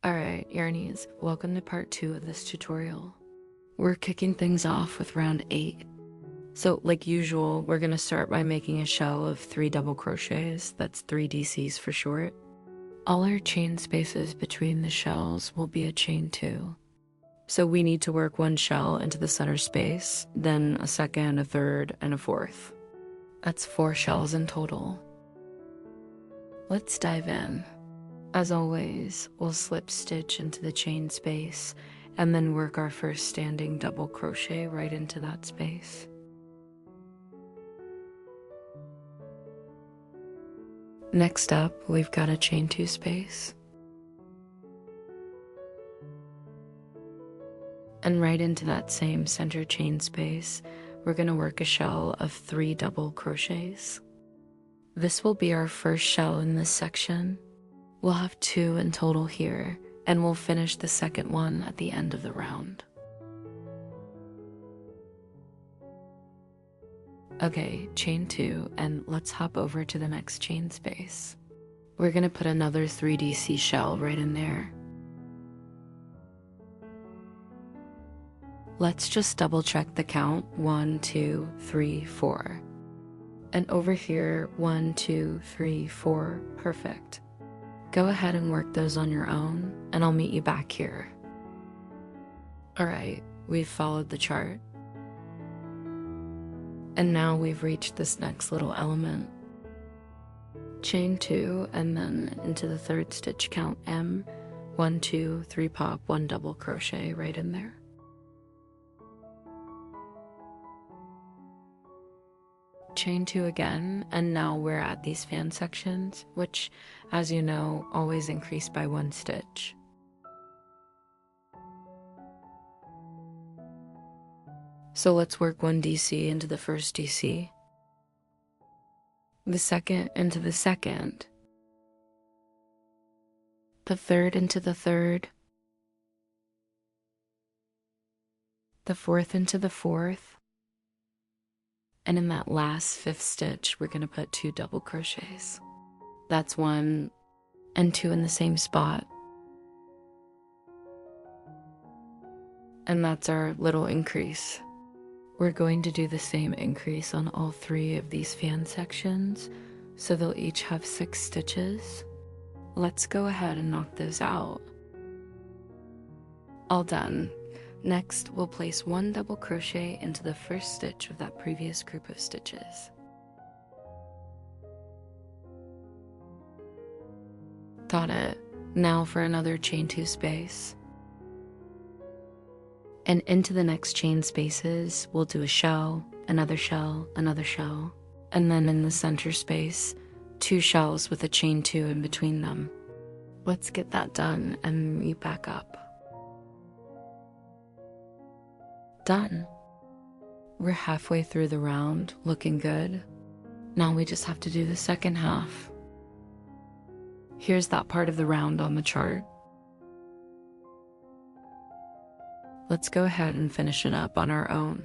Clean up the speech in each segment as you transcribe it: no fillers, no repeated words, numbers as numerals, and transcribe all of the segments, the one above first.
Alright, Yarnies, welcome to part 2 of this tutorial. We're kicking things off with round 8. So, like usual, we're gonna start by making a shell of 3 double crochets, that's 3 DCs for short. All our chain spaces between the shells will be a chain 2. So we need to work 1 shell into the center space, then a second, a third, and a fourth. That's 4 shells in total. Let's dive in. As always, we'll slip stitch into the chain space and then work our first standing double crochet right into that space. Next up, we've got a chain 2 space. And right into that same center chain space, we're going to work a shell of 3 double crochets. This will be our first shell in this section. We'll have 2 in total here, and we'll finish the second one at the end of the round. Okay, chain 2, and let's hop over to the next chain space. We're gonna put another 3DC shell right in there. Let's just double check the count, 1, 2, 3, 4. And over here, 1, 2, 3, 4, perfect. Go ahead and work those on your own, and I'll meet you back here. Alright, we've followed the chart. And now we've reached this next little element. Chain 2, and then into the 3rd stitch count M, 1, 2, 3 pop, 1 double crochet right in there. Chain 2 again, and now we're at these fan sections, which, as you know, always increase by 1 stitch. So let's work 1 DC into the first DC, the second into the second, the third into the third, the fourth into the fourth, and in that last 5th stitch, we're gonna put 2 double crochets. That's 1 and 2 in the same spot. And that's our little increase. We're going to do the same increase on all 3 of these fan sections, so they'll each have 6 stitches. Let's go ahead and knock those out. All done. Next, we'll place 1 double crochet into the first stitch of that previous group of stitches. Got it. Now for another chain 2 space. And into the next chain spaces, we'll do a shell, another shell, another shell, and then in the center space, 2 shells with a chain 2 in between them. Let's get that done and meet back up. Done. We're halfway through the round, looking good. Now we just have to do the second half. Here's that part of the round on the chart. Let's go ahead and finish it up on our own.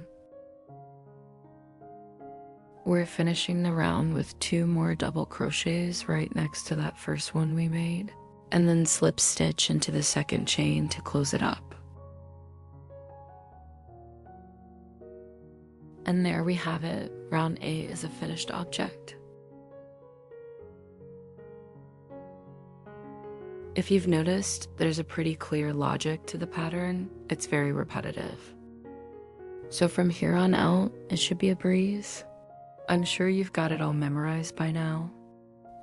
We're finishing the round with 2 more double crochets right next to that first one we made, and then slip stitch into the second chain to close it up. And there we have it. Round 8 is a finished object. If you've noticed, there's a pretty clear logic to the pattern. It's very repetitive. So from here on out, it should be a breeze. I'm sure you've got it all memorized by now.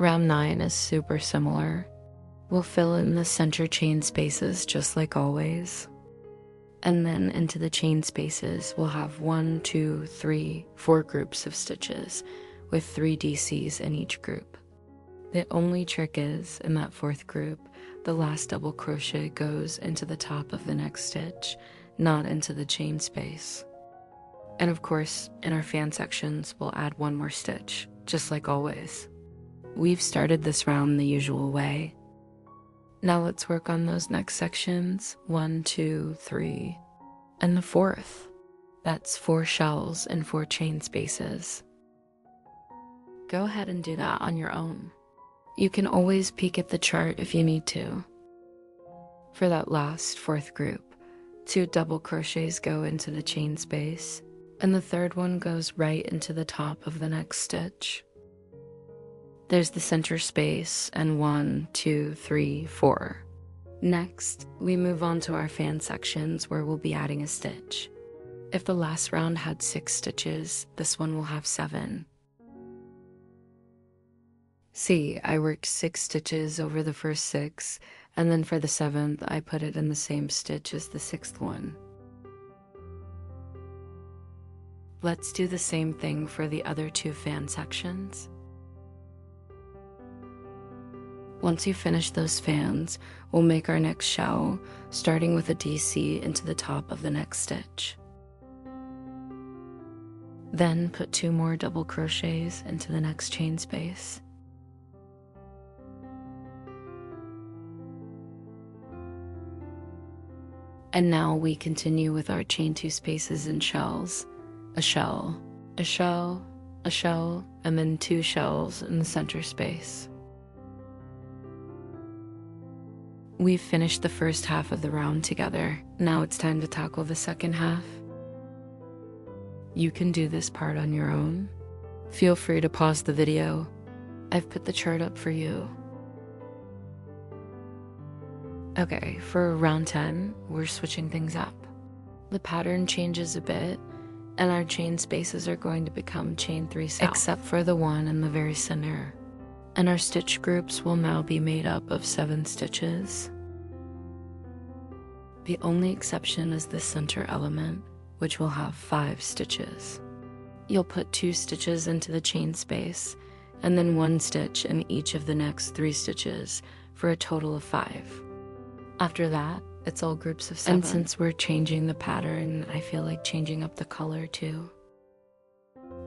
Round 9 is super similar. We'll fill in the center chain spaces just like always. And then into the chain spaces, we'll have 1, 2, 3, 4 groups of stitches with 3 DCs in each group. The only trick is, in that 4th group, the last double crochet goes into the top of the next stitch, not into the chain space. And of course, in our fan sections, we'll add 1 more stitch, just like always. We've started this round the usual way. Now let's work on those next sections, 1, 2, 3, and the 4th. That's 4 shells and 4 chain spaces. Go ahead and do that on your own. You can always peek at the chart if you need to. For that last fourth group, 2 double crochets go into the chain space, and the third one goes right into the top of the next stitch. There's the center space and 1, 2, 3, 4. Next, we move on to our fan sections where we'll be adding a stitch. If the last round had 6 stitches, this one will have 7. See, I worked 6 stitches over the first 6, and then for the 7th, I put it in the same stitch as the 6th one. Let's do the same thing for the other 2 fan sections. Once you finish those fans, we'll make our next shell, starting with a DC into the top of the next stitch. Then put 2 more double crochets into the next chain space. And now we continue with our chain 2 spaces and shells. A shell, a shell, a shell, and then 2 shells in the center space. We've finished the first half of the round together. Now it's time to tackle the second half. You can do this part on your own. Feel free to pause the video. I've put the chart up for you. Okay, for round 10, we're switching things up. The pattern changes a bit, and our chain spaces are going to become chain 3 south, except for the one in the very center. And our stitch groups will now be made up of 7 stitches. The only exception is the center element, which will have 5 stitches. You'll put 2 stitches into the chain space, and then 1 stitch in each of the next 3 stitches for a total of 5. After that, it's all groups of 7. And since we're changing the pattern, I feel like changing up the color too.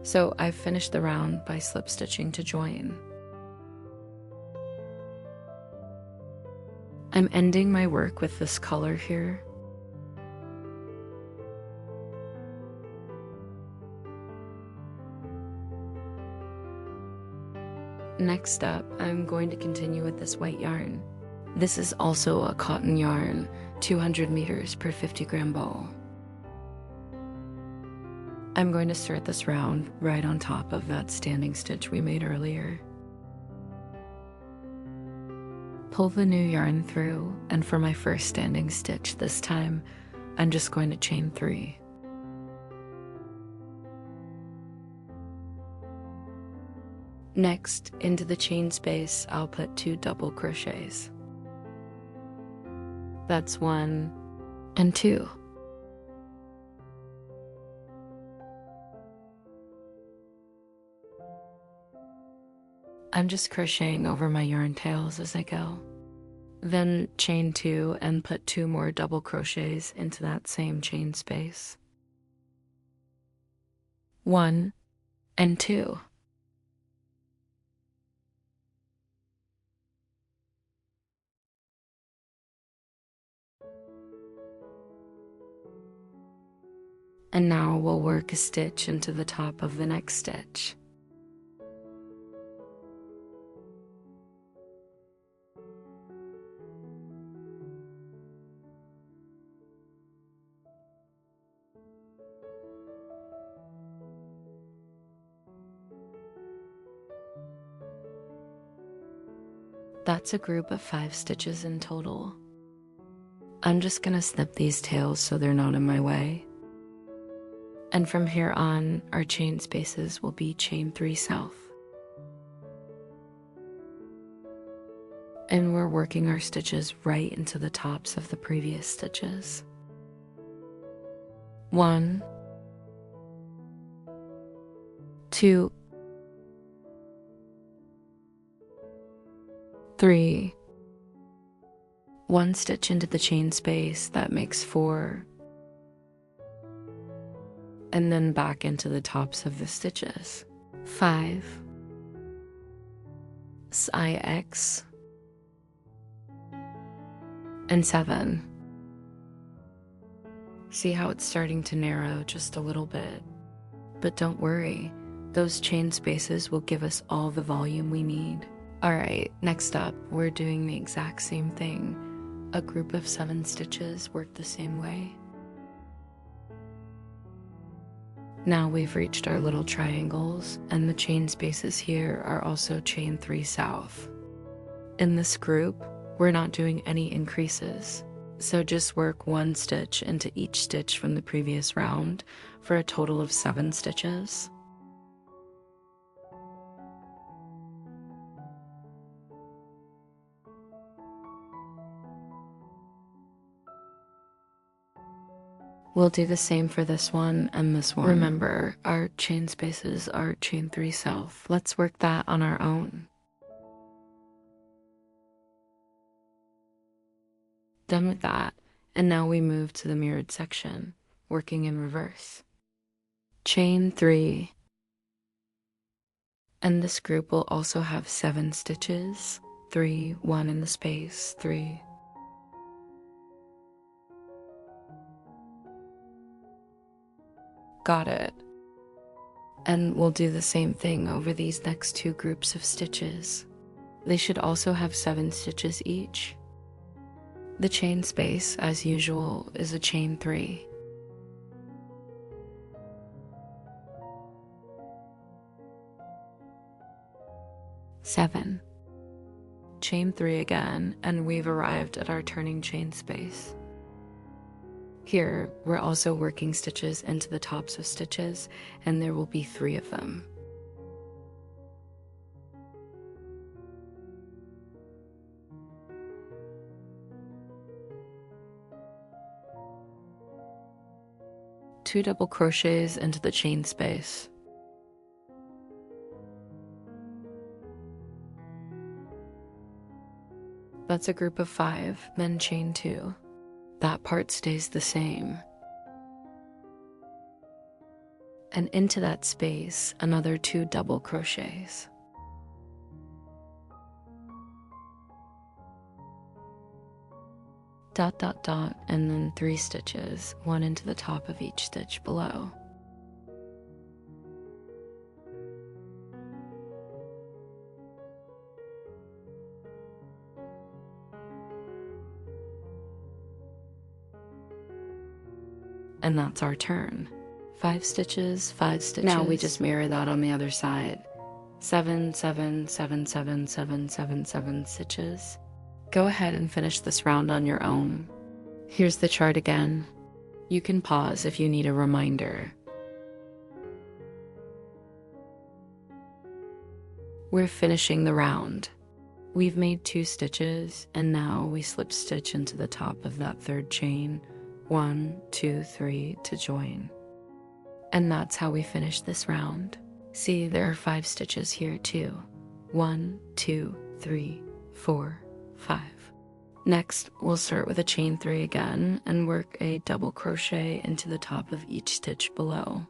So I've finished the round by slip stitching to join. I'm ending my work with this color here. Next up, I'm going to continue with this white yarn. This is also a cotton yarn, 200 meters per 50-gram ball. I'm going to start this round right on top of that standing stitch we made earlier. Pull the new yarn through, and for my first standing stitch this time, I'm just going to chain 3. Next, into the chain space, I'll put 2 double crochets. That's 1 and 2. I'm just crocheting over my yarn tails as I go. Then chain 2 and put 2 more double crochets into that same chain space. 1 and 2. And now we'll work a stitch into the top of the next stitch. That's a group of 5 stitches in total. I'm just gonna snip these tails so they're not in my way. And from here on, our chain spaces will be chain 3 south. And we're working our stitches right into the tops of the previous stitches. 1, 2, 3, 1 stitch into the chain space, that makes 4, and then back into the tops of the stitches. 5, X, and 7. See how it's starting to narrow just a little bit? But don't worry, those chain spaces will give us all the volume we need. Alright, next up, we're doing the exact same thing, A group of 7 stitches work the same way. Now we've reached our little triangles, and the chain spaces here are also chain 3 south. In this group, we're not doing any increases, so just work 1 stitch into each stitch from the previous round for a total of 7 stitches. We'll do the same for this one and this one. Remember, our chain spaces are chain 3 south. Let's work that on our own. Done with that, and now we move to the mirrored section, working in reverse. Chain 3. And this group will also have 7 stitches, 3, 1 in the space, 3. Got it. And we'll do the same thing over these next 2 groups of stitches. They should also have 7 stitches each. The chain space, as usual, is a chain 3. Seven. Chain 3 again, and we've arrived at our turning chain space. Here, we're also working stitches into the tops of stitches, and there will be 3 of them. Two double crochets into the chain space. That's a group of 5, then chain 2. That part stays the same. And into that space, another 2 double crochets. Dot, dot, dot, and then 3 stitches, 1 into the top of each stitch below. And that's our turn. 5 stitches, 5 stitches. Now we just mirror that on the other side. 7, 7, 7, 7, 7, 7, 7 stitches. Go ahead and finish this round on your own. Here's the chart again. You can pause if you need a reminder. We're finishing the round. We've made 2 stitches, and now we slip stitch into the top of that 3rd chain. 1, 2, 3 to join. And that's how we finish this round. See, there are 5 stitches here too. 1, 2, 3, 4, 5. Next, we'll start with a chain 3 again and work a double crochet into the top of each stitch below.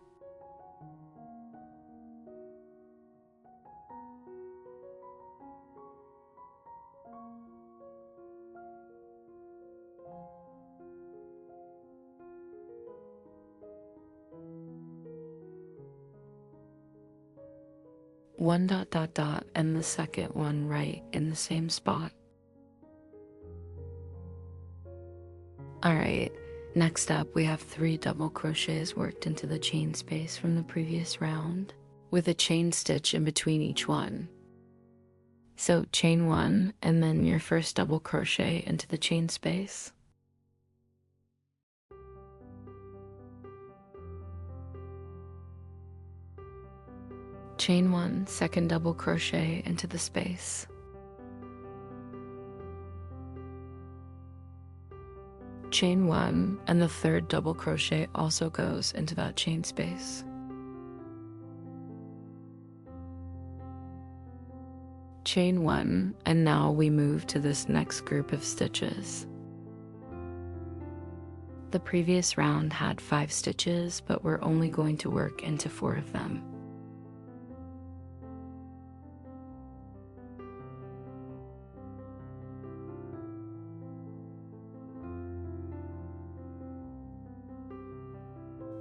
One dot dot dot and the second one right in the same spot. Alright, next up we have 3 double crochets worked into the chain space from the previous round, with a chain stitch in between each one. So chain 1 and then your first double crochet into the chain space. Chain 1, second double crochet into the space. Chain 1 and the 3rd double crochet also goes into that chain space. Chain 1, and now we move to this next group of stitches. The previous round had 5 stitches, but we're only going to work into 4 of them.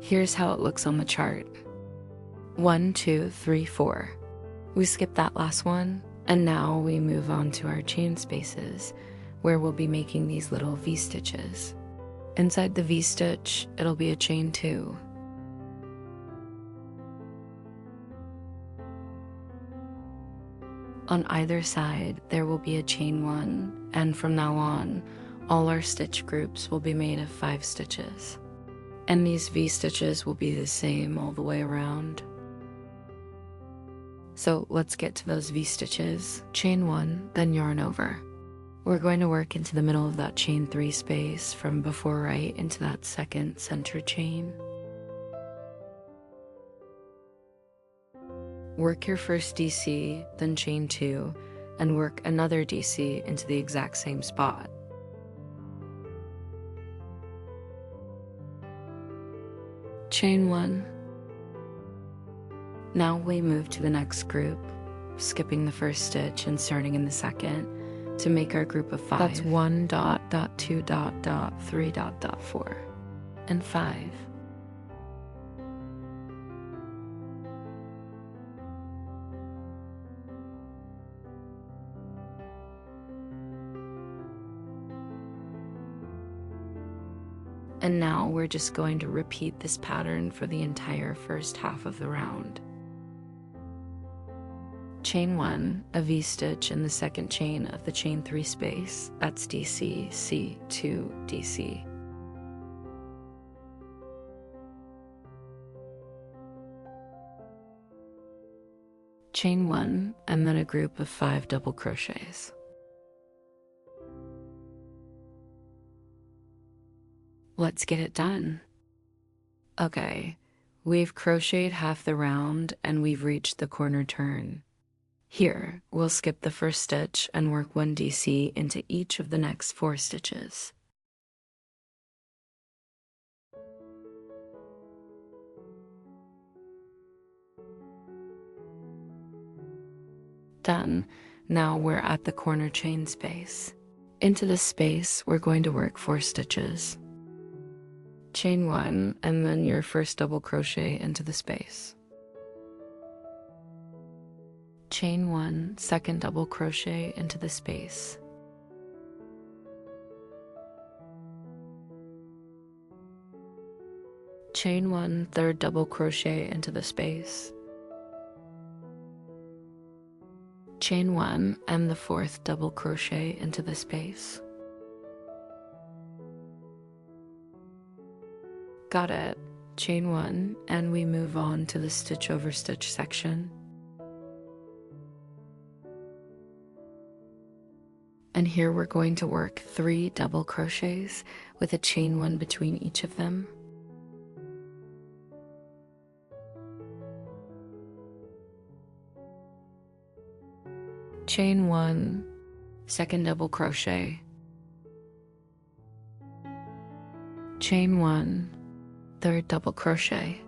Here's how it looks on the chart. 1, 2, 3, 4. We skipped that last one, and now we move on to our chain spaces, where we'll be making these little V-stitches. Inside the V-stitch, it'll be a chain 2. On either side, there will be a chain 1, and from now on, all our stitch groups will be made of 5 stitches. And these V-stitches will be the same all the way around. So let's get to those V-stitches. Chain 1, then yarn over. We're going to work into the middle of that chain 3 space from before right into that second center chain. Work your first DC, then chain 2, and work another DC into the exact same spot. Chain 1. Now we move to the next group, skipping the first stitch and starting in the second to make our group of 5. That's 1 dot dot 2 dot dot 3 dot dot 4 and 5. And now we're just going to repeat this pattern for the entire first half of the round. Chain 1, a V-stitch in the second chain of the chain 3 space. That's DC, C2, DC. Chain 1, and then a group of 5 double crochets. Let's get it done. Okay, we've crocheted half the round and we've reached the corner turn. Here, we'll skip the first stitch and work 1 DC into each of the next 4 stitches. Done. Now we're at the corner chain space. Into this space, we're going to work 4 stitches. Chain 1, and then your first double crochet into the space. Chain 1, second double crochet into the space. Chain 1, third double crochet into the space. Chain 1 and the 4th double crochet into the space. Got it. Chain 1, and we move on to the stitch over stitch section. And here we're going to work 3 double crochets with a chain 1 between each of them. Chain 1, second double crochet. Chain 1, third double crochet.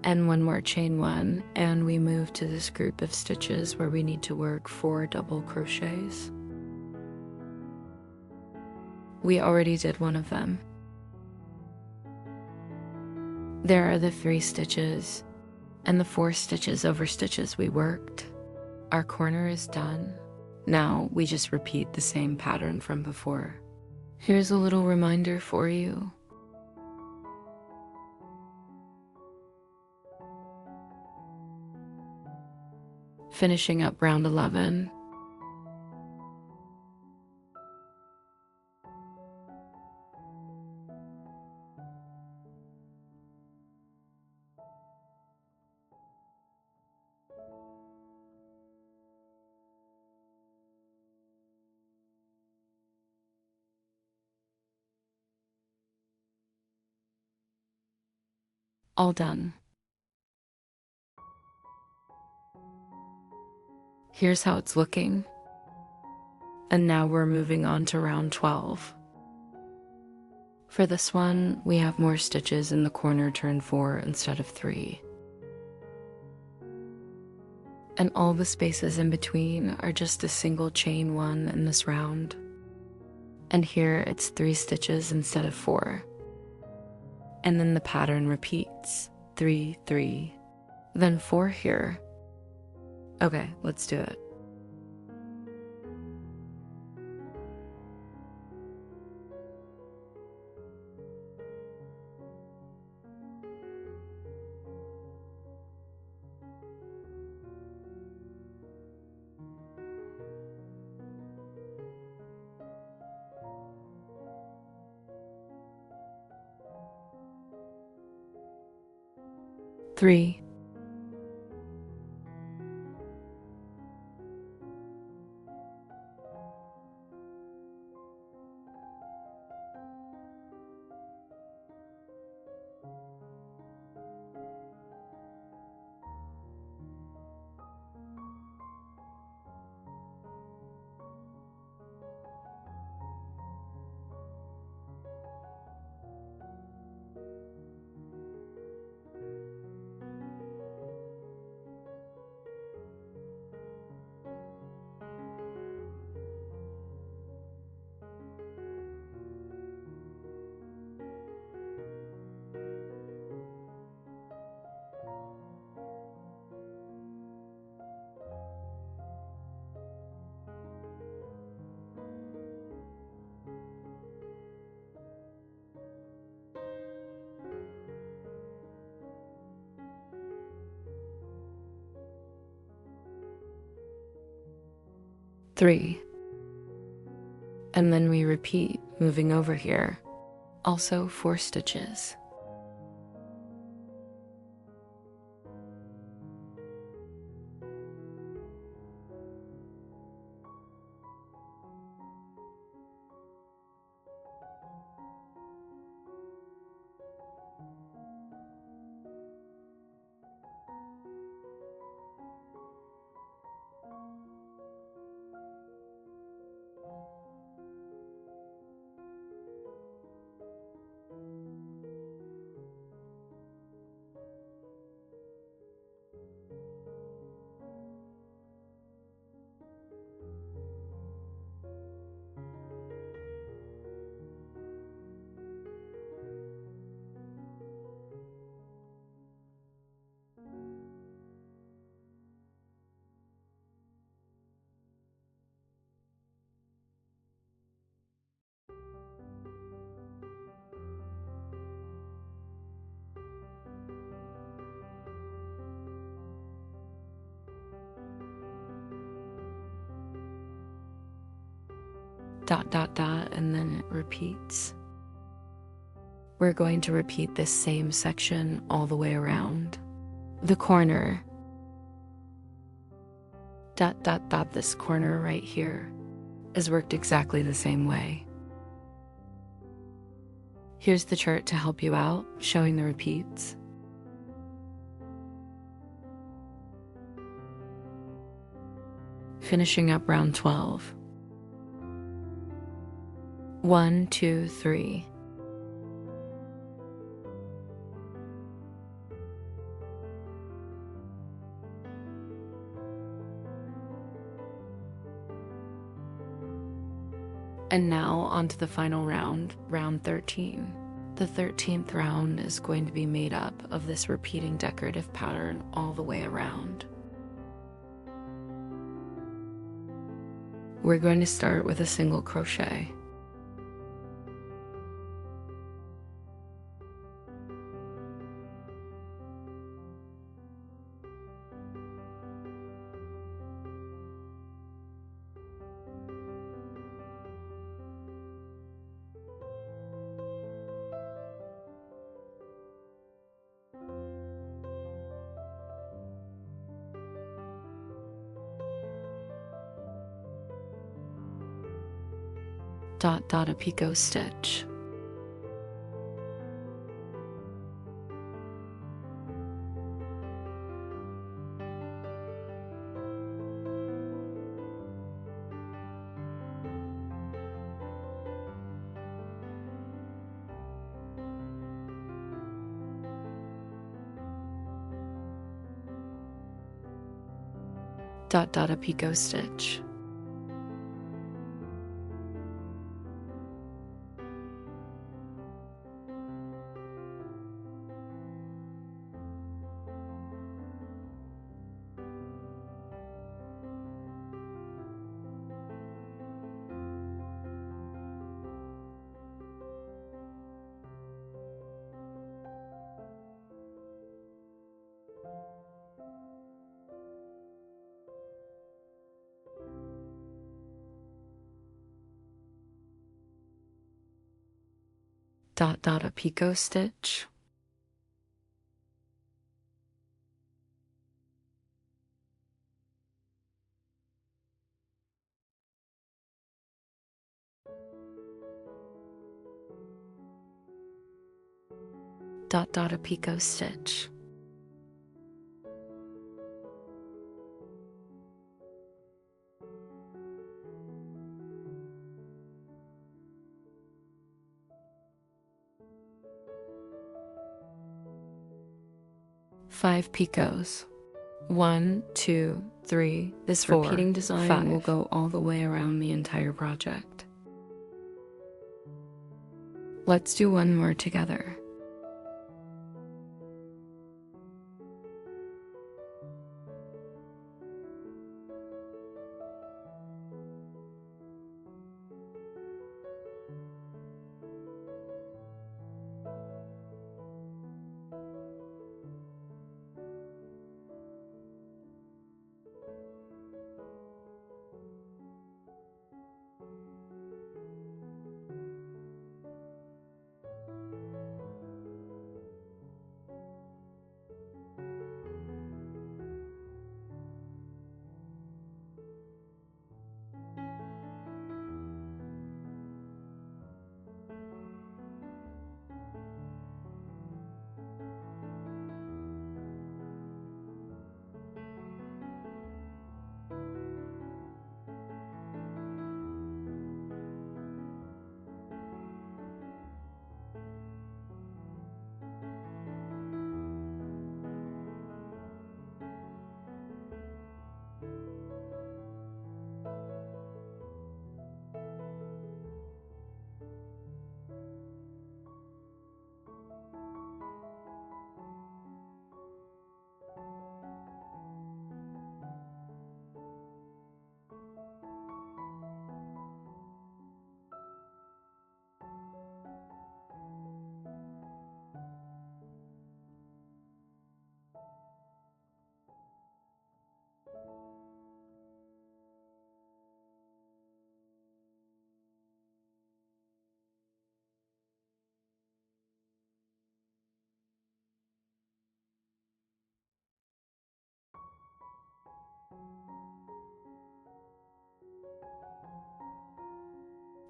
And 1 more chain 1, and we move to this group of stitches where we need to work 4 double crochets. We already did one of them. There are the 3 stitches and the 4 stitches over stitches we worked. Our corner is done. Now we just repeat the same pattern from before. Here's a little reminder for you. Finishing up round 11. All done. Here's how it's looking. And now we're moving on to round 12. For this one, we have more stitches in the corner turn 4 instead of 3. And all the spaces in between are just a single chain 1 in this round. And here it's 3 stitches instead of 4. And then the pattern repeats, 3, 3, then 4 here, Okay, let's do it. Three, 3. And then we repeat, moving over here. Also 4 stitches. Dot, dot, dot, and then it repeats. We're going to repeat this same section all the way around. The corner, dot, dot, dot, this corner right here is worked exactly the same way. Here's the chart to help you out, showing the repeats. Finishing up round 12. 1, 2, 3. And now onto the final round, round 13. The 13th round is going to be made up of this repeating decorative pattern all the way around. We're going to start with a single crochet. Dot, dot, a picot stitch. Dot, dot, a picot stitch. A picot stitch. A picot stitch. Five picots. 1, 2, 3. This 4, repeating design 5. Will go all the way around the entire project. Let's do one more together.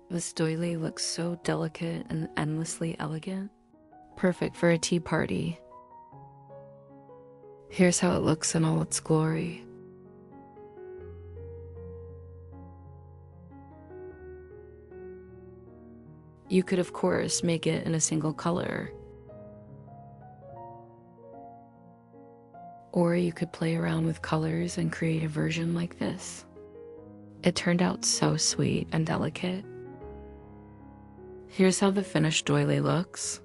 This doily looks so delicate and endlessly elegant. Perfect for a tea party. Here's how it looks in all its glory. You could, of course, make it in a single color. Or you could play around with colors and create a version like this. It turned out so sweet and delicate. Here's how the finished doily looks.